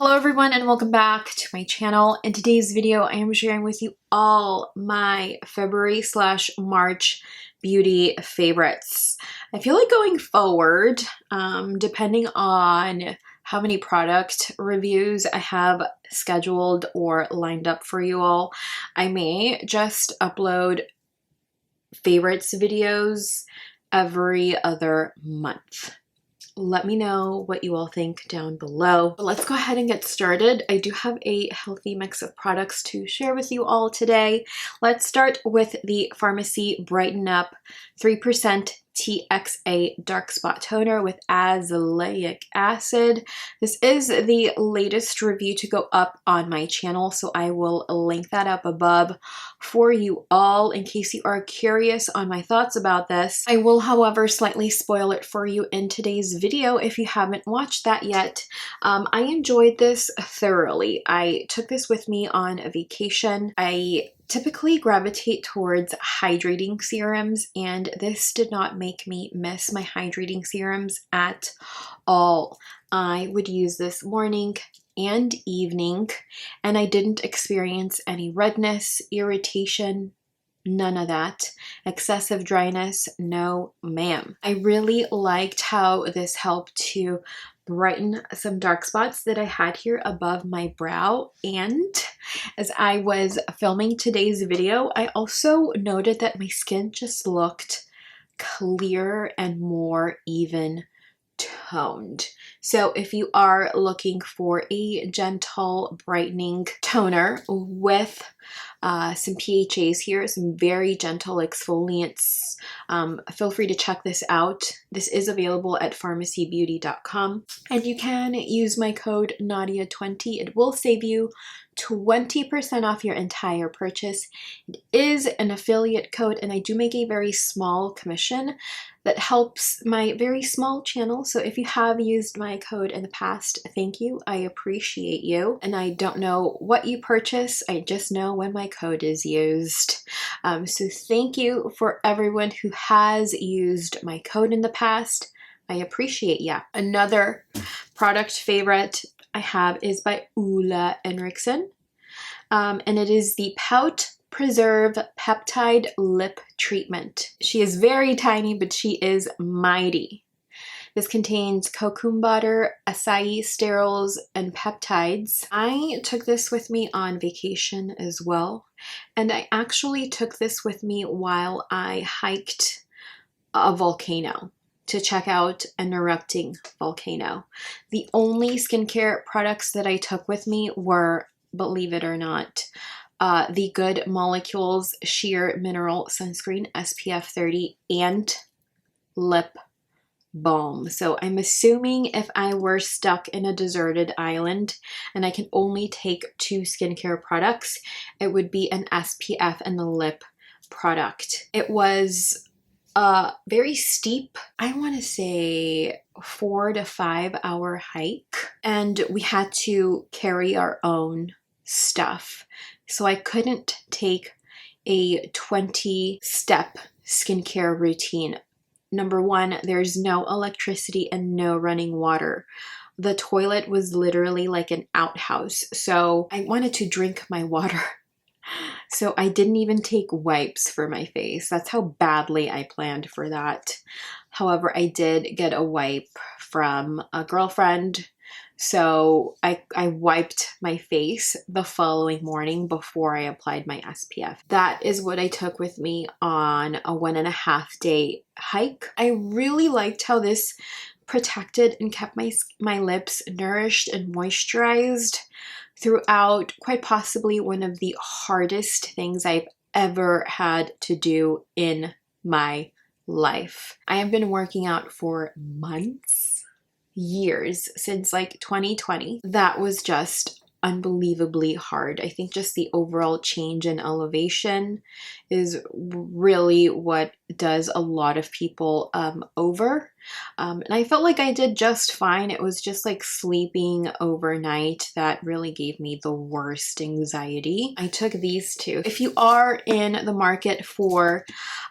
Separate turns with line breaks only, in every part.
Hello everyone and welcome back to my channel. In today's video, I am sharing with you all my February/March beauty favorites. I feel like going forward, depending on how many product reviews I have scheduled or lined up for you all, I may just upload favorites videos every other month. Let me know what you all think down below. But let's go ahead and get started. I do have a healthy mix of products to share with you all today. Let's start with the FARMACY Brighten Up 3% TXA Dark Spot Toner with azelaic acid. This is the latest review to go up on my channel, so I will link that up above for you all in case you are curious on my thoughts about this. I will, however, slightly spoil it for you in today's video if you haven't watched that yet. I enjoyed this thoroughly. I took this with me on a vacation. I typically gravitate towards hydrating serums, and this did not make me miss my hydrating serums at all. I would use this morning and evening, and I didn't experience any redness, irritation, none of that. Excessive dryness, no ma'am. I really liked how this helped to brighten some dark spots that I had here above my brow. And as I was filming today's video, I also noted that my skin just looked clearer and more even toned. So if you are looking for a gentle brightening toner with some PHAs here, some very gentle exfoliants, feel free to check this out. This is available at farmacybeauty.com, and you can use my code Nadia20. It will save you 20% off your entire purchase. It is an affiliate code, and I do make a very small commission that helps my very small channel. So if you have used my code in the past, thank you. I appreciate you. And I don't know what you purchase. I just know when my code is used. So thank you for everyone who has used my code in the past. I appreciate ya. Another product favorite I have is by Ulla Henriksen. And it is the Pout Preserve Peptide Lip Treatment. She is very tiny, but she is mighty. This contains cocoa butter, acai sterols, and peptides. I took this with me on vacation as well, and I actually took this with me while I hiked a volcano to check out an erupting volcano. The only skincare products that I took with me were, believe it or not, the Good Molecules Sheer Mineral Sunscreen SPF 30 and lip balm. So I'm assuming if I were stuck in a deserted island and I can only take 2 skincare products, it would be an SPF and the lip product. It was a very steep, I want to say 4 to 5 hour hike, and we had to carry our own stuff. So I couldn't take a 20-step skincare routine. Number one, there's no electricity and no running water. The toilet was literally like an outhouse, so I wanted to drink my water. So I didn't even take wipes for my face. That's how badly I planned for that. However, I did get a wipe from a girlfriend, so I wiped my face the following morning before I applied my SPF. That is what I took with me on a 1.5 day hike. I really liked how this protected and kept my lips nourished and moisturized throughout quite possibly one of the hardest things I've ever had to do in my life. I have been working out for months, years, since like 2020. That was just unbelievably hard. I think just the overall change in elevation is really what does a lot of people over. And I felt like I did just fine. It was just like sleeping overnight that really gave me the worst anxiety. I took these two. If you are in the market for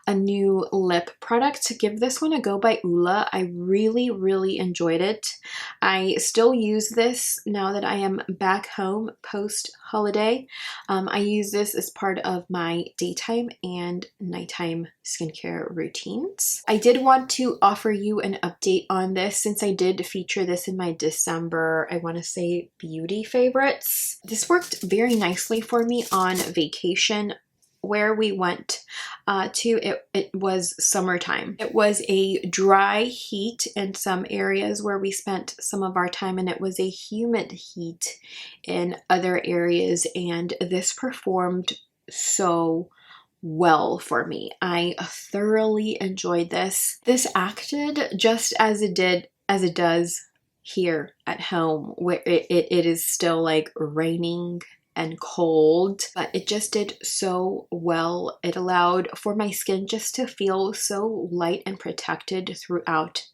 a new lip product, give this one a go by Ula. I really enjoyed it. I still use this now that I am back home post holiday. I use this as part of my daytime and nighttime skincare routines. I did want to offer you an update on this since I did feature this in my December, I want to say, beauty favorites. This worked very nicely for me on vacation where we went to. It was summertime. It was a dry heat in some areas where we spent some of our time, and it was a humid heat in other areas, and this performed so well for me. I thoroughly enjoyed this. This acted just as it does here at home, where it is still like raining and cold, but it just did so well. It allowed for my skin just to feel so light and protected throughout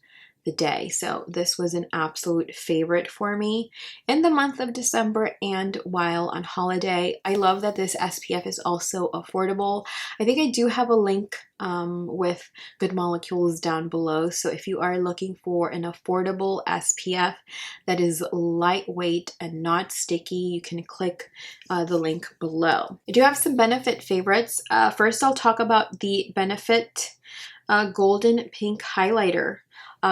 the day. So this was an absolute favorite for me in the month of December and while on holiday. I love that this SPF is also affordable. I think I do have a link with Good Molecules down below. So if you are looking for an affordable SPF that is lightweight and not sticky, you can click the link below. I do have some Benefit favorites. First, I'll talk about the Benefit Golden Pink Highlighter.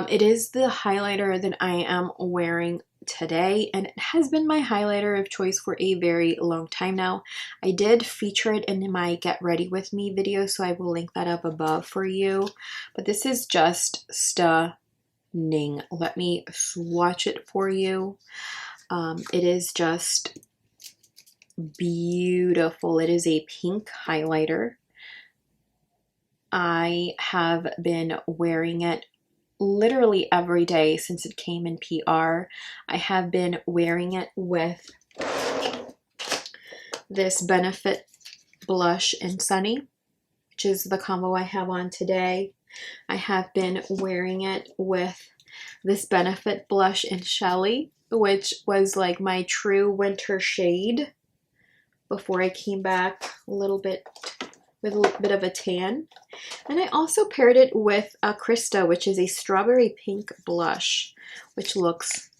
It is the highlighter that I am wearing today, and it has been my highlighter of choice for a very long time now. I did feature it in my Get Ready With Me video, so I will link that up above for you. But this is just stunning. Let me swatch it for you. It is just beautiful. It is a pink highlighter. I have been wearing it literally every day since it came in PR. I have been wearing it with this Benefit Blush in Sunny, which is the combo I have on today. I have been wearing it with this Benefit Blush in Shelly, which was like my true winter shade before I came back a little bit with a little bit of a tan. And I also paired it with a Krista, which is a strawberry pink blush, which looks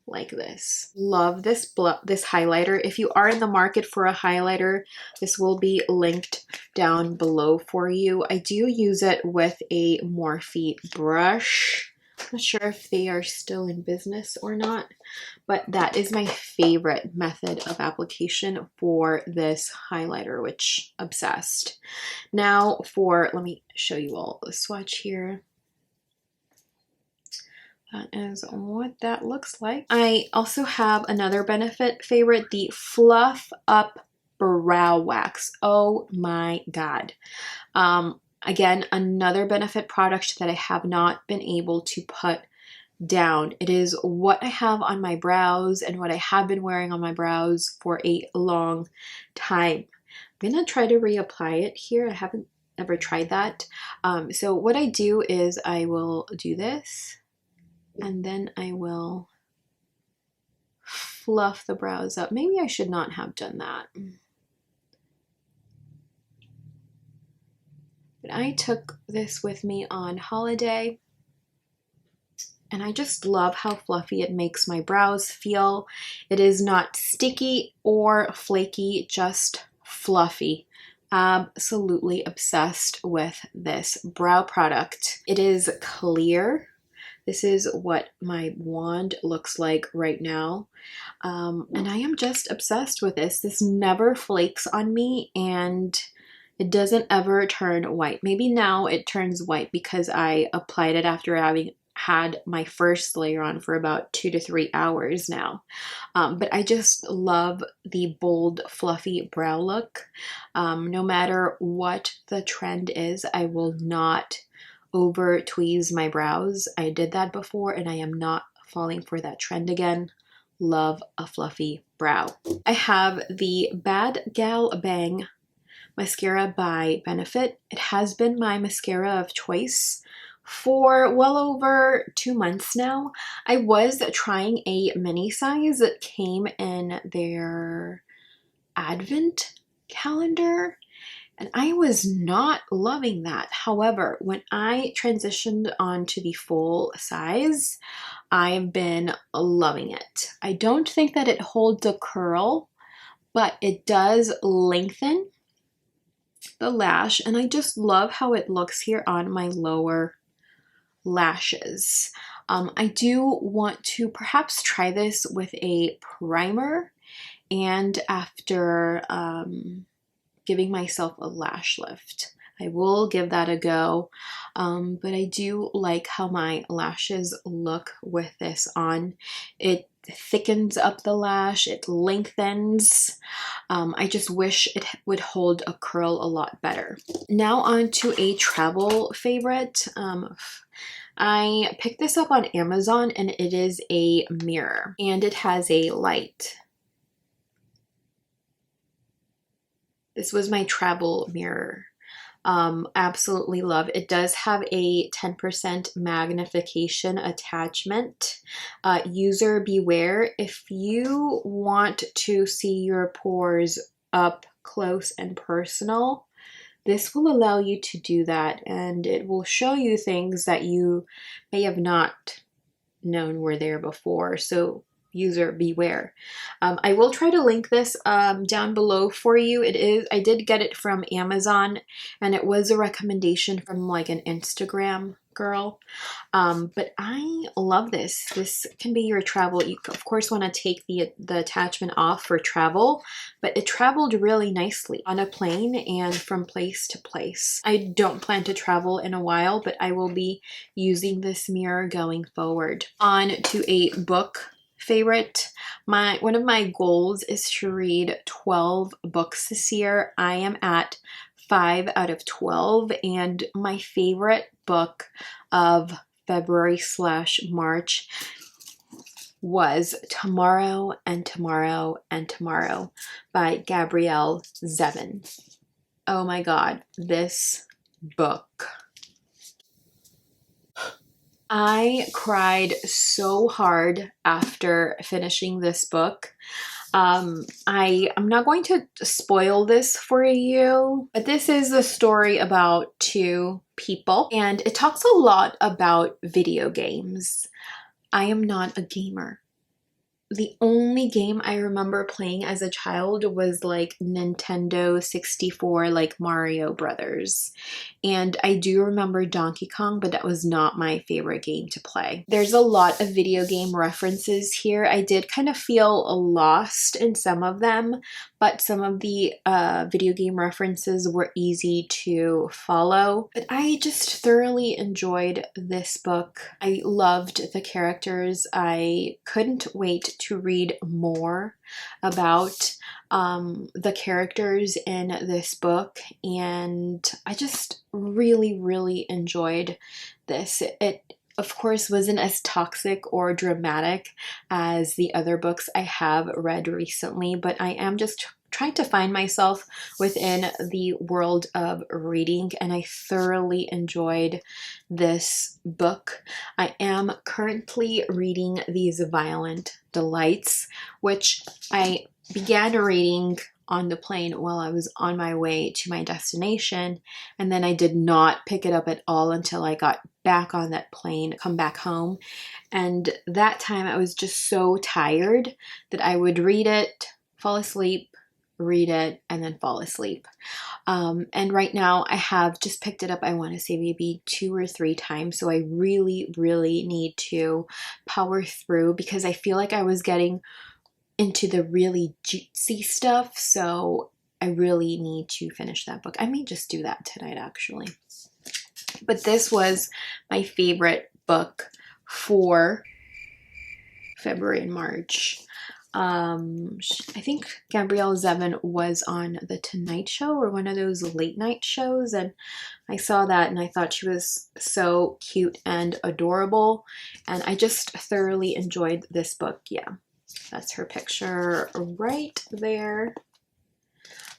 like this. Love this highlighter. If you are in the market for a highlighter, this will be linked down below for you. I do use it with a Morphe brush. I'm not sure if they are still in business or not, but that is my favorite method of application for this highlighter, which obsessed. Now let me show you all the swatch here. That is what that looks like. I also have another Benefit favorite, the Fluff Up Brow Wax. Oh my God. Again, another Benefit product that I have not been able to put down. It is what I have on my brows and what I have been wearing on my brows for a long time. I'm gonna try to reapply it here. I haven't ever tried that. So what I do is I will do this, and then I will fluff the brows up. Maybe I should not have done that. But I took this with me on holiday, and I just love how fluffy it makes my brows feel. It is not sticky or flaky, just fluffy. Absolutely obsessed with this brow product. It is clear. This is what my wand looks like right now. And I am just obsessed with this. This never flakes on me, and it doesn't ever turn white. Maybe now it turns white because I applied it after having had my first layer on for about 2 to 3 hours now. But I just love the bold, fluffy brow look. No matter what the trend is, I will not over tweeze my brows. I did that before, and I am not falling for that trend again. Love a fluffy brow. I have the Bad Gal Bang mascara by Benefit. It has been my mascara of choice for well over 2 months now. I was trying a mini size that came in their advent calendar, and I was not loving that. However, when I transitioned onto the full size, I've been loving it. I don't think that it holds a curl, but it does lengthen the lash, and I just love how it looks here on my lower lashes. I do want to perhaps try this with a primer and after giving myself a lash lift. I will give that a go, but I do like how my lashes look with this on. It thickens up the lash, it lengthens. I just wish it would hold a curl a lot better. Now on to a travel favorite. I picked this up on Amazon, and it is a mirror, and it has a light. This was my travel mirror. Absolutely love. It does have a 10% magnification attachment. User beware. If you want to see your pores up close and personal, this will allow you to do that, and it will show you things that you may have not known were there before. So user beware. I will try to link this down below for you. I did get it from Amazon, and it was a recommendation from like an Instagram girl. But I love this. This can be your travel. You of course want to take the attachment off for travel, but it traveled really nicely on a plane and from place to place. I don't plan to travel in a while, but I will be using this mirror going forward. On to a book favorite. One of my goals is to read 12 books this year. I am at 5 out of 12, and my favorite book of February/March was Tomorrow and Tomorrow and Tomorrow by Gabrielle Zevin. Oh my god, this book. I cried so hard after finishing this book. I'm not going to spoil this for you, but this is the story about two people, and it talks a lot about video games. I am not a gamer. The only game I remember playing as a child was like Nintendo 64, like Mario Brothers. And I do remember Donkey Kong, but that was not my favorite game to play. There's a lot of video game references here. I did kind of feel lost in some of them, but some of the video game references were easy to follow. But I just thoroughly enjoyed this book. I loved the characters. I couldn't wait to read more about the characters in this book, and I just really enjoyed this. It of course wasn't as toxic or dramatic as the other books I have read recently, but I am just trying to find myself within the world of reading, and I thoroughly enjoyed this book. I am currently reading These Violent Delights, which I began reading on the plane while I was on my way to my destination, and then I did not pick it up at all until I got back on that plane, come back home. And that time I was just so tired that I would read it, fall asleep, read it, and then fall asleep. And right now I have just picked it up, I want to say maybe 2 or 3 times, so I really need to power through, because I feel like I was getting into the really juicy stuff, so I really need to finish that book. I may just do that tonight actually. But this was my favorite book for February and March. I think Gabrielle Zevin was on The Tonight Show or one of those late night shows, and I saw that and I thought she was so cute and adorable, and I just thoroughly enjoyed this book. Yeah, that's her picture right there.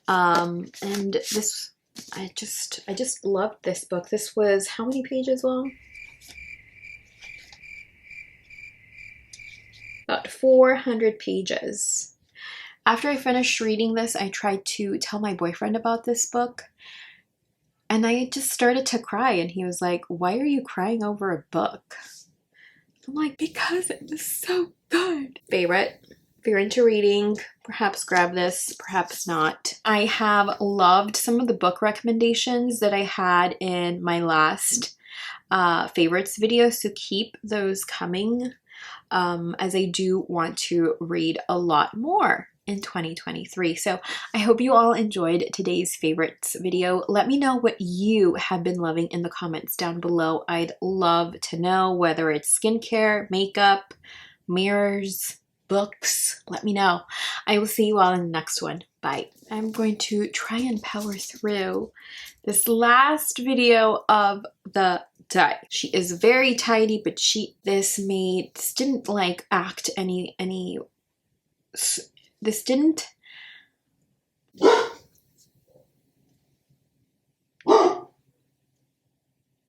And this, I just loved this book. This was how many pages long? about 400 pages. After I finished reading this, I tried to tell my boyfriend about this book, and I just started to cry, and he was like, "Why are you crying over a book?" I'm like, because it was so good. Favorite. If you're into reading, perhaps grab this, perhaps not. I have loved some of the book recommendations that I had in my last favorites video, so keep those coming, as I do want to read a lot more in 2023. So I hope you all enjoyed today's favorites video. Let me know what you have been loving in the comments down below. I'd love to know, whether it's skincare, makeup, mirrors, books. Let me know. I will see you all in the next one. Bye. I'm going to try and power through this last video of the day. She is very tidy, but this didn't like act this didn't